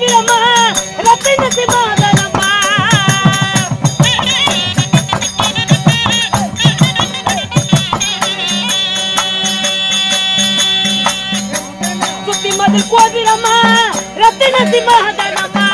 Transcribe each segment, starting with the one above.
கோவிலம்மா ரத்தினத்தி மாதனம்மா சுத்தி மதில் கோவிலம்மா ரத்தினத்தி மாதனம்மா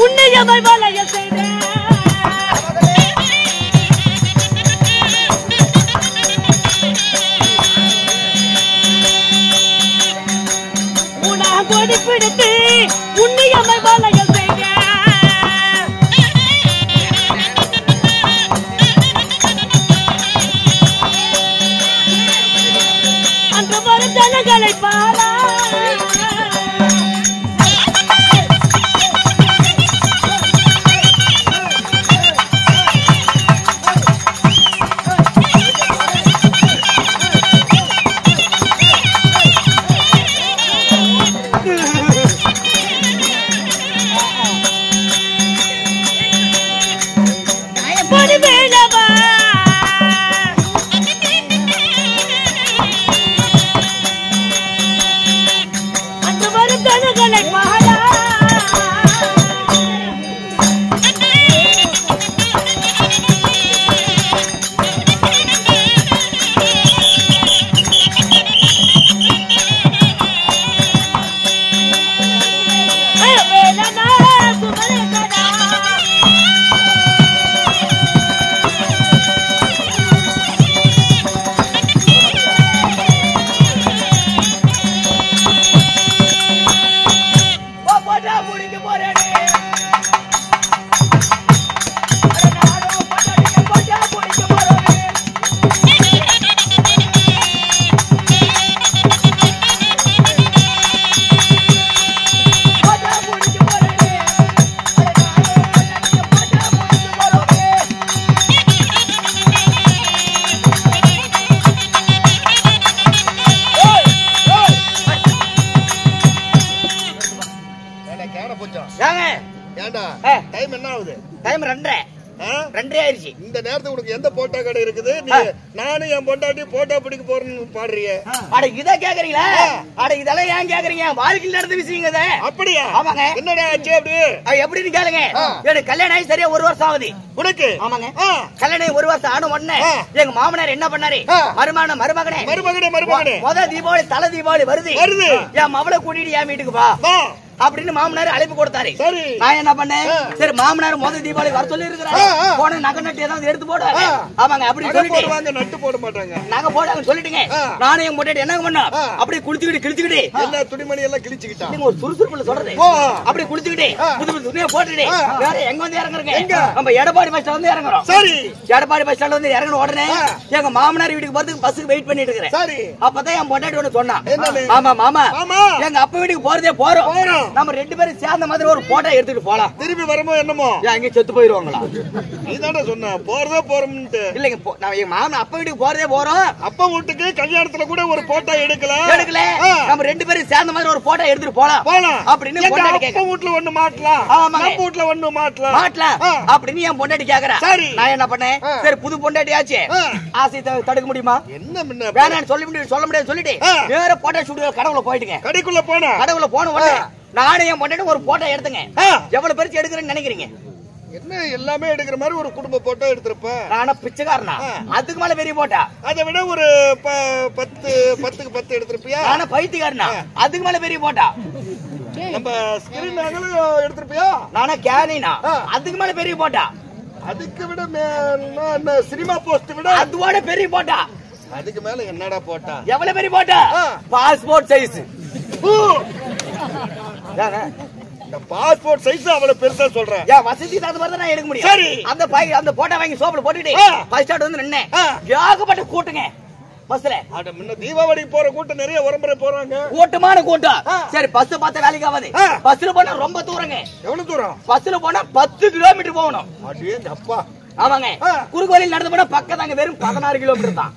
உன்னை அவள் வளைய செய்த உனா கொடி பிடித்து உன்னை அவள் வளைய செய்த அன்று வரும் ஜனங்களை பாரா இந்த நேரத்துக்கு உனக்கு எந்த போட்டோ கடை இருக்குது? நானும் என் பொண்டாட்டி போட்டோ பிடிக்க போறேன்னு பாடுறீங்க. அட இத கேக்குறீங்களா? அட இதெல்லாம் ஏன் கேக்குறீங்க? வாழ்க்கையில நடந்த விஷயங்க. அப்படியா? ஆமாங்க. என்னடா ஆச்சு அப்படி? எப்படின்னு கேளுங்க. எனக்கு கல்யாணம் ஆகி சரியா 1 வருஷம் ஆகுது. உனக்கு? ஆமாங்க. கல்யாணம் 1 வருஷம் ஆன உடனே எங்க மாமனார் என்ன பண்ணாரு? மருமகனே முத தீபாவளி தலை தீபாவளி வருது. என் மவளை கூட்டிட்டு என் வீட்டுக்கு வா அப்படின்னு மாமனார் அழைப்பு கொடுத்தாரு. நான் என்ன பண்ணேன்? சரி மாமனார் முதல் தீபாவளி வர சொல்லி இருக்கிறாரு. போன நகை நட்டு ஏதாவது எடுத்து போடுவாங்க. ஆமாங்க அப்படி சொல்லிட்டு நட்டு போட மாட்டாங்க. நாங்க போடாங்க சொல்லிட்டுங்க. நானும் என் முன்னாடி என்ன பண்ணோம்? அப்படியே குளிச்சுக்கிட்டு எல்லா துணிமணி எல்லாம் கிழிச்சுக்கிட்டான். ஒரு சுறுசுறுப்புல சொல்றது. அப்படியே குளிச்சுக்கிட்டு புது புது துணியை போட்டுட்டு வேற எங்க வந்து இறங்குறீங்க? நம்ம எடப்பாடி பஸ் ஸ்டாண்ட் வந்து இறங்குறோம். சரி எடப்பாடி பஸ் ஸ்டாண்ட் வந்து இறங்கின உடனே எங்க மாமனார் வீட்டுக்கு போறதுக்கு பஸ்ஸுக்கு வெயிட் பண்ணிட்டு இருக்கிறேன். சரி அப்பதான் என் பொண்டாட்டி ஒண்ணு சொன்னா, ஆமா மாமா எங்க அப்பா வீட்டுக்கு போறதே போறோம், நம்ம 2 பேரும் சேர்ந்த மாதிரி ஒரு போட்டோ எடுத்துட்டு போலாம். திரும்பி வரமோ என்னமோ அங்க செத்து போயிருவாங்களா? நீ தானே சொன்ன போறதே போறோம்னு. இல்லங்க நான் எங்க மாமன் அப்பா வீட்டுக்கு போறதே போறோம். அப்பா வீட்டுக்கு கல்யாணத்துல கூட ஒரு போட்டோ எடுக்கல. நம்ம 2 பேரும் சேர்ந்த மாதிரி ஒரு போட்டோ எடுத்துட்டு போலாம் அப்படின்னு பொண்டாட்டி கேக்குறா. அப்பா வீட்ல ஒண்ணு மாட்டலாம், நம்ம வீட்ல ஒண்ணு மாட்டலாம் அப்படின்னு என் பொண்டாட்டி கேக்குறா. நான் என்ன பண்ணேன்? சரி புது பொண்டாட்டி ஆச்சு, ஆசை தடுக்க முடியுமா? என்ன முன்ன வேணான்னு சொல்ல முடியாது சொல்லிட்டு வேற போட்டோ ஷூட் கடவுள போயிட்டுங்க. கடைக்குள்ள போன உடனே நானே என் பொண்டாட்டி ஒரு போட்டோ எடுத்துங்க. எவ்வளவு பெருசு எடுக்கிறேன்னு நினைக்கிறீங்க? என்ன எல்லாமே எடுக்கிற மாதிரி ஒரு குடும்ப போட்டோ எடுத்துறப்ப நானா பிச்சைக்காரனா? அதுக்கு மேல பெரிய போட்டா? அதை விட ஒரு 10க்கு 10 எடுத்திருப்பியா? நானா பைத்தியக்காரனா? அதுக்கு மேல பெரிய போட்டா? நம்ம ஸ்கிரீன் நகலும் எடுத்திருப்பியா? நானா கேனினா? அதுக்கு மேல பெரிய போட்டா? அதுக்கு விட மேல சினிமா போஸ்ட் விட அதோட பெரிய போட்டா? அதுக்கு மேல என்னடா போட்டா? எவ்வளவு பெரிய போட்டா? Passport size. பாஸ்போர்ட் சைஸ் அவ்வளவு பெருசா சொல்றேன். வசதி தகுந்த மாதிரி தான் எடுக்க முடியும். சரி, அந்த போட்டோ வாங்கி சோப்புல போட்டுட்டு பஸ் ஸ்டாண்ட் வந்து நின்னேன். ஏகப்பட்ட கூட்டுங்க பஸ்ல. அட முன்ன தீபாவளிக்கு போற கூட்டம் நிறைய உரம்பரை போறாங்க. கூட்டமான கூட்டம். சரி, பஸ் பார்த்த வேலைக்கு ஆகாது. பஸ்ல போனா ரொம்ப தூரங்க. எவ்வளவு தூரம்? பஸ்ல போனா 10 கிலோமீட்டர் போகணும். அடே அப்பா. ஆமாங்க. குறுக்கு வழியில் நடந்து போனா பக்கத்தாங்க வெறும் 16 கிலோமீட்டர் தான்.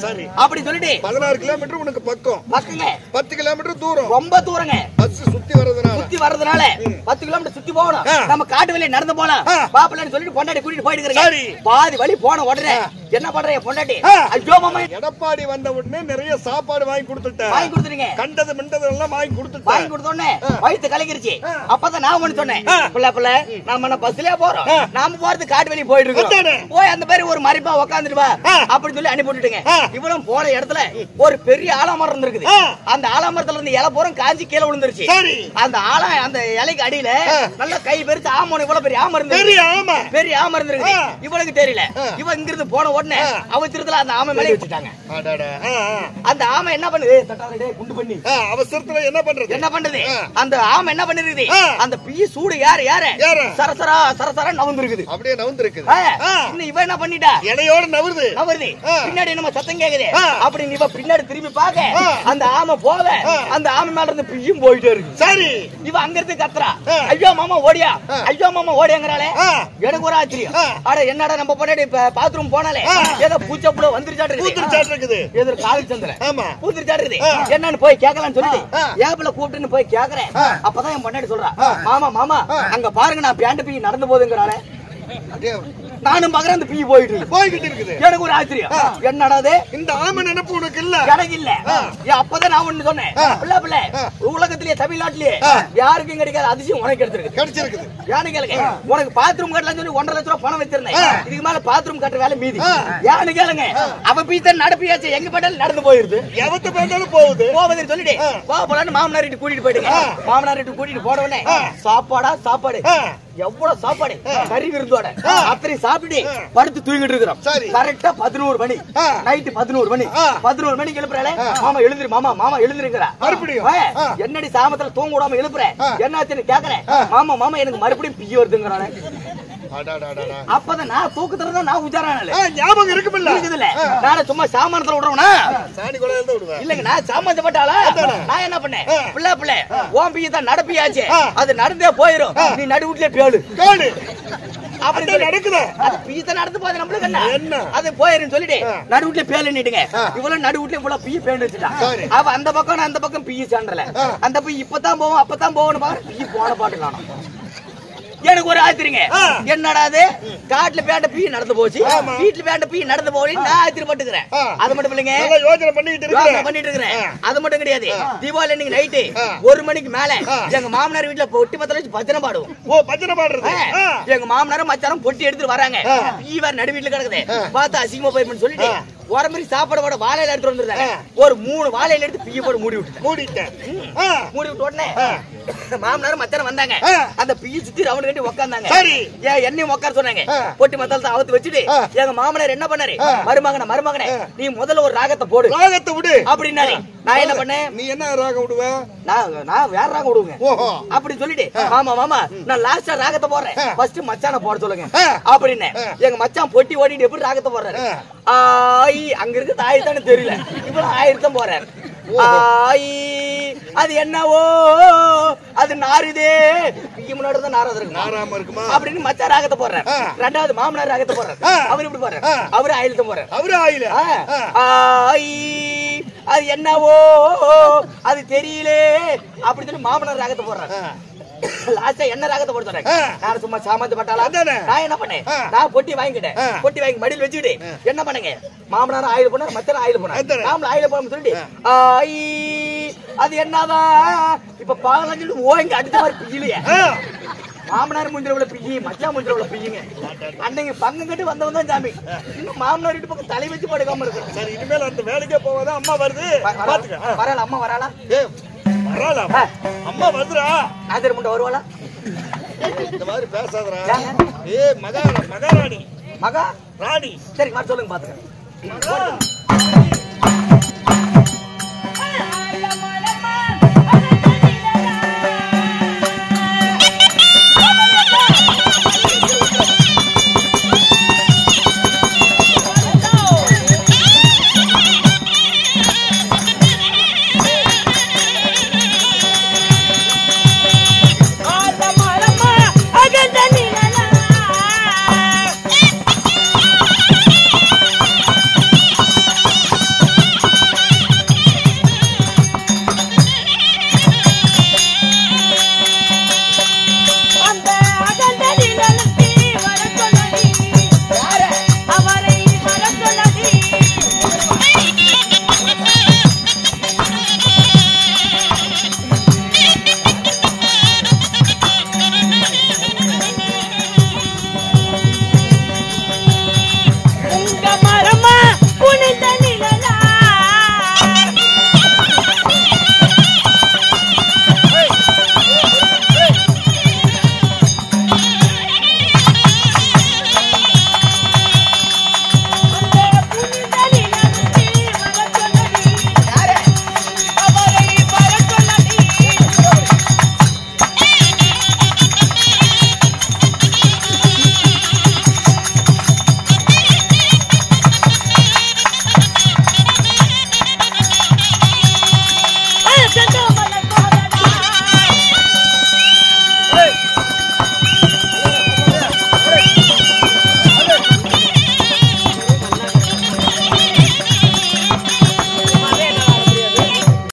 சரி, அப்படி சொல்லிட்டு 16 கிலோமீட்டர் உனக்கு பக்கம். பக்கங்க. 10 கிலோமீட்டர் தூரம். ரொம்ப தூரங்க. பஸ் சுத்தி வரதுனால 10 கிலோமீட்டர் சுத்தி போகணும். நம்ம காட்டு வழியில நடந்து போலாம் பாப்பலன்னு சொல்லிட்டு பொண்டாட்டி கூட்டிட்டு போயிட்டு இருக்கேன். பாதி வழி போன உடனே என்ன பண்றீங்க பொண்டாட்டி? ஐயோ மாமா, எடப்பாடி வந்த உடனே நிறைய சாப்பாடு வாங்கி கொடுத்துட்டேன். வாங்கி கொடுத்துறீங்க. கண்டது மிண்டது எல்லாம் வாங்கி கொடுத்த உடனே வயித்து கலங்கிருச்சு. அப்பதான் நான் ஒண்ணு சொன்னேன், பிள்ளை நாம என்ன பஸ்லயே போறோம், நாம போறது காட்டு வழி போயிட்டு இருக்கோம், போய் அந்த மாதிரி ஒரு மறைப்பா உட்காந்துட்டு வா அப்படின்னு சொல்லி அனுப்பி விட்டுட்டுங்க. இவ்வளவு போன இடத்துல ஒரு பெரிய ஆலமரம் இருந்திருக்குது. அந்த ஆலமரத்துல இருந்து இலை போறோம் காஞ்சி கீழே விழுந்துருச்சு. அந்த இலைக்கு அடியில நல்ல கை பெருசு ஆமம், இவ்வளவு பெரிய ஆம இருந்து பெரிய ஆம இருந்திருக்கு. இவளுக்கு தெரியல. இவ இங்க இருந்து போன உடனே அவசரத்துல அந்த ஆமை மேலே வச்சுட்டாங்க. அந்த ஆமை என்ன பண்ணுது? குண்டு பண்ணி அவசரத்துல என்ன பண்றது? அந்த ஆமை என்ன பண்ணிருக்குது? அந்த பீ சூடு யாரு சரசரா நவுந்திருக்குது. அப்படியே நவுந்திருக்குது. இன்னும் இவ என்ன பண்ணிட்டா? இலையோட நவுறுது. பின்னாடி நம்ம சத்தம் கேக்குது. அப்படி இவ பின்னாடி திரும்பி பாக்க அந்த ஆமை போக அந்த ஆமை மேல இருந்து பீயும் போயிட்டே இருக்கு. சரி, இவ அங்க இருந்து கத்துறா, ஐயோ மாமா ஓடியா, ஐயோ மாமா ஓடியாங்கறாளே. எனக்கு ஒரு ஆச்சரியம். அட என்னடா நம்ம பொண்டாட்டி பாத்ரூம் போனாலே ஏதோ பூச்சப்புல வந்துருச்சாட்டு இருக்குது. ஏதோ கால் சந்திர பூத்திருச்சாட்டு இருக்குது. என்னன்னு போய் கேட்கலாம்னு சொல்லிட்டு ஏப்ல கூப்பிட்டுன்னு போய் கேக்குறேன். அப்பதான் என் பொண்டாட்டி சொல்றா, மாமா அங்க பாருங்க நான் பேண்ட் பீ நடந்து போகுதுங்கறாளே. நானும் மகர அந்த பீ போய்கிட்டு இருக்குது. எனக்கு ஒரு ஆச்சரியம், என்னடாது இந்த ஆம நினைப்பு உனக்கு இல்ல? எனக்கு இல்ல. அப்பதான் நான் ஒண்ணு சொன்னேன், பிள்ளை உலகத்திலேயே தமிழ்நாட்டிலேயே யாருக்கும் கிடைக்காத அதிசயம் உனக்கு கிடைச்சிருக்குது. யானு கேளுங்க, உனக்கு பாத்ரூம் கட்டலாம் சொல்லி 1.5 லட்சம் ரூபாய் பணம் வச்சிருந்தேன். இதுக்கு மேல பாத்ரூம் கட்டுற வேலை மீதி. யானு கேளுங்க, அவ பீத்த நடப்பியாச்சு எங்க போட்டாலும் நடந்து போயிருது. எவத்து போட்டாலும் போகுதுன்னு சொல்லிட்டு போலான்னு மாமனார் வீட்டு கூட்டிட்டு போயிடுங்க. மாமனார் வீட்டு கூட்டிட்டு போன உடனே சாப்பாடு எவ்வளவு சாப்பாடு கறி விருந்தோட அத்தனை சாப்பிட்டு படுத்து தூங்கிட்டு இருக்கிறோம். கரெக்டா 11 மணி நைட்டு 11 மணிக்கு எழுப்புறாளே, மாமா எழுந்துரு மாமா எழுந்துருக்கிறா. மறுபடியும் என்னடி சாமத்துல தூங்க விடாம எழுப்புற, என்னாச்சுன்னு கேக்குறேன். மாமா எனக்கு மறுபடியும் பிய வருதுங்கிறானே. அப்பதான் நான் தூக்கத்துல தான் நான் உஜாரானே ஞாபகம் இருக்குல்ல. நான் சும்மா சாமானத்துல விடுறவனா இல்லங்க, நான் சாமானப்பட்டாளா? நான் என்ன பண்ணேன், பிள்ளை ஓம் பிய தான் நடப்பியாச்சு, அது நடந்தே போயிரும், நீ நடு வீட்லயே பேளு அப்படி நடக்குது. அது பீத்த நடந்து போது நம்மளுக்கு என்ன அது போயிருன்னு சொல்லிட்டு நடு வீட்லயே பேளு நீட்டுங்க. இவ்வளவு நடு வீட்லயே இவ்வளவு பீய பேண்டு வச்சுட்டான். அவ அந்த பக்கம் அந்த பக்கம் பீய சாண்டல. அந்த பீ இப்பதான் போவோம் அப்பதான் போகணும் பாரு, பீ போன பாட்டு காணும். எனக்கு ஒரு ஆச்சரியங்க, என்னடாது காட்டுல பேண்ட பீ நடந்து போச்சு, வீட்டுல பேண்ட பீ நடந்து போய் நான் ஆச்சரியப்பட்டுக்கிறேன். அது மட்டும் இல்லைங்க, யோசனை பண்ணிட்டு இருக்கிறேன். அது மட்டும் கிடையாது, தீபாவளி அன்னைக்கு நைட்டு 1 மணிக்கு மேல எங்க மாமனார் வீட்டுல பொட்டி பத்தல வச்சு பஜனை பாடுவோம். பஜனை பாடுறது எங்க மாமனாரும் மச்சாரும் பொட்டி எடுத்துட்டு வராங்க. பீ வேற நடு வீட்டுல கிடக்குது, பார்த்தா அசிங்கமா போயிருன்னு சொல்லிட்டு ஒரு மாதிரி சாப்பாடு வாழையில எடுத்து வந்துருந்தாங்க. ஒரு 3 வாழையில எடுத்து பீய போட்டு மூடி விட்டு உடனே மாமனாரும் மச்சாரும் வந்தாங்க. அந்த பீய சுத்தி ரவுண்ட் கட்டி உட்கார்ந்தாங்க. என்னையும் உட்கார சொன்னாங்க. பொட்டி மத்தாலத்தை அவுத்து வச்சுட்டு எங்க மாமனார் என்ன பண்ணாரு, மருமகனே நீ முதல்ல ஒரு ராகத்தை போடு, ராகத்தை விடு அப்படின்னாரு. நான் என்ன பண்ணேன், நீ என்ன ராகம் விடுவ? நான் வேற ராகம் விடுவேன் அப்படி சொல்லிட்டு, மாமா நான் லாஸ்டா ராகத்தை போடுறேன், ஃபர்ஸ்ட் மச்சான போட சொல்லுங்க அப்படின்னு. எங்க மச்சான் பொட்டி ஓடிட்டு எப்படி ராகத்தை போடுறாரு, அங்க இருக்கு தாய் தானே தெரியல, இவ்வளவு ஆயிரத்தம் போறாரு. அது என்னவோ அது நாருதே முன்னாடி தான் நாராம இருக்குமா அப்படின்னு மச்சா ராகத்தை போடுறாரு. ரெண்டாவது மாமனார் ராகத்தை போடுறாரு. அவர் இப்படி போடுறாரு, அவரு ஆயிலத்தை போடுறாரு. அவரு ஆயில அது என்னவோ அது தெரியலே அப்படி சொல்லி மாமனார் ராகத்தை போடுறாரு. லாஸ்டா என்ன ராகத்தை போட சொல்றேன். நான் சும்மா சாமான் பட்டாளா, நான் என்ன பண்ணேன், நான் பொட்டி வாங்கிட்டேன். பொட்டி வாங்கி மடியில் வச்சுட்டு என்ன பண்ணுங்க, மாமனார் ஆயில் போனார், மச்சான் ஆயில் போனார், நாம ஆயில் போனோம்னு சொல்லிட்டு அது என்னதான் இப்ப பாகலாம் சொல்லிட்டு ஓங்க அடிச்ச மாதிரி பிய்யலையே. மாமனார் முந்திரவுல பிய்யி, மச்சான் முந்திரவுல பிய்யுங்க. அன்னைக்கு பங்கு கட்டி வந்தவன் தான் சாமி. இன்னும் மாமனார் வீட்டு பக்கம் தலை வச்சு படுக்காம இருக்கு. சரி, இனிமேல் அந்த வேலைக்கே போவாதான். அம்மா வருது, வரல அம்மா வராளா? அம்மா வருதுடா. ஆதர் முண்டை வருவாளா? இந்த மாதிரி பேசாதடா. மகாராணி மகா ராணி. சரி சொல்லுங்க பாத்துக்க.